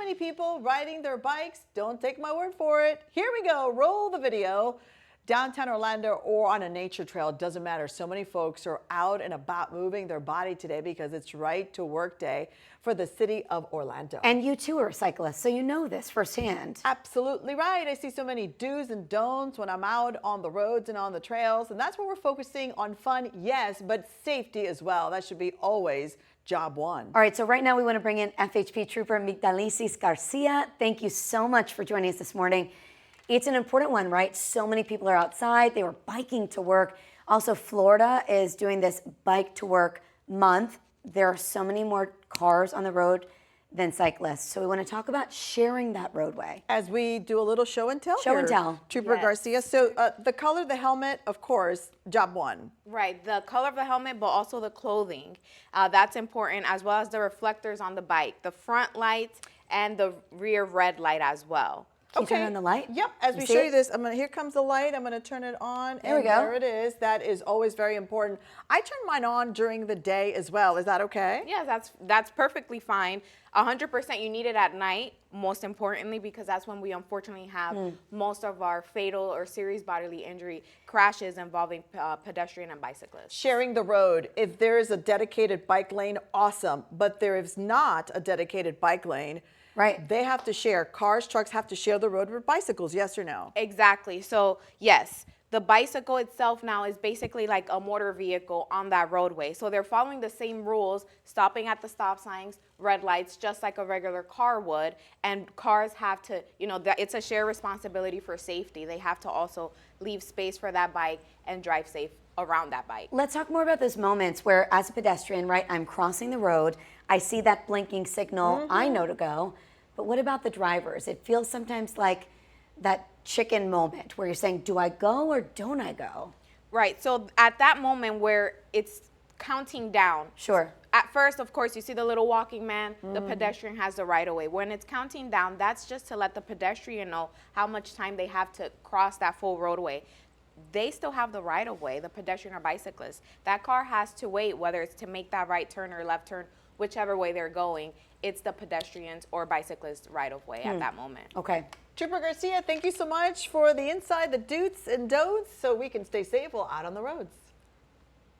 many people riding their bikes. Don't take my word for it. Here we go. Roll the video. Downtown Orlando or on a nature trail, doesn't matter. So many folks are out and about moving their body today because it's right to work day for the city of Orlando. And you too are a cyclist, so you know this firsthand. Absolutely right. I see so many do's and don'ts when I'm out on the roads and on the trails. And that's where we're focusing on fun, yes, but safety as well. That should be always job one. All right, so right now we want to bring in FHP Trooper Garcia. Thank you so much for joining us this morning. It's an important one, right? So many people are outside. They were biking to work. Also, Florida is doing this Bike to Work month. There are so many more cars on the road than cyclists. So we want to talk about sharing that roadway. As we do a little show and tell Show here, and tell. Trooper Garcia. So the color of the helmet, of course, job one. Right, the color of the helmet, but also the clothing. That's important, as well as the reflectors on the bike, the front light and the rear red light as well. Can you turn on the light? Yep. As we show you this, here comes the light. I'm going to turn it on. There we go. There it is. That is always very important. I turn mine on during the day as well. Is that okay? Yeah, that's perfectly fine. 100% you need it at night, most importantly, because that's when we unfortunately have most of our fatal or serious bodily injury crashes involving pedestrian and bicyclists. Sharing the road. If there is a dedicated bike lane, awesome. But there is not a dedicated bike lane. Right. They have to share. Cars, trucks have to share the road with bicycles, yes or no? Exactly. So, yes, the bicycle itself now is basically like a motor vehicle on that roadway. So they're following the same rules, stopping at the stop signs, red lights, just like a regular car would. And cars have to, it's a shared responsibility for safety. They have to also leave space for that bike and drive safe around that bike. Let's talk more about those moments where, as a pedestrian, right, I'm crossing the road, I see that blinking signal, I know to go. But what about the drivers? It feels sometimes like that chicken moment where you're saying, do I go or don't I go? Right. So at that moment where it's counting down. Sure. At first, of course, you see the little walking man, the pedestrian has the right of way. When it's counting down, that's just to let the pedestrian know how much time they have to cross that full roadway. They still have the right of way, the pedestrian or bicyclist. That car has to wait, whether it's to make that right turn or left turn, whichever way they're going. It's the pedestrians or bicyclist right of way at that moment. Okay. Trooper Garcia, thank you so much for the inside, the do's and don'ts, so we can stay safe while out on the roads.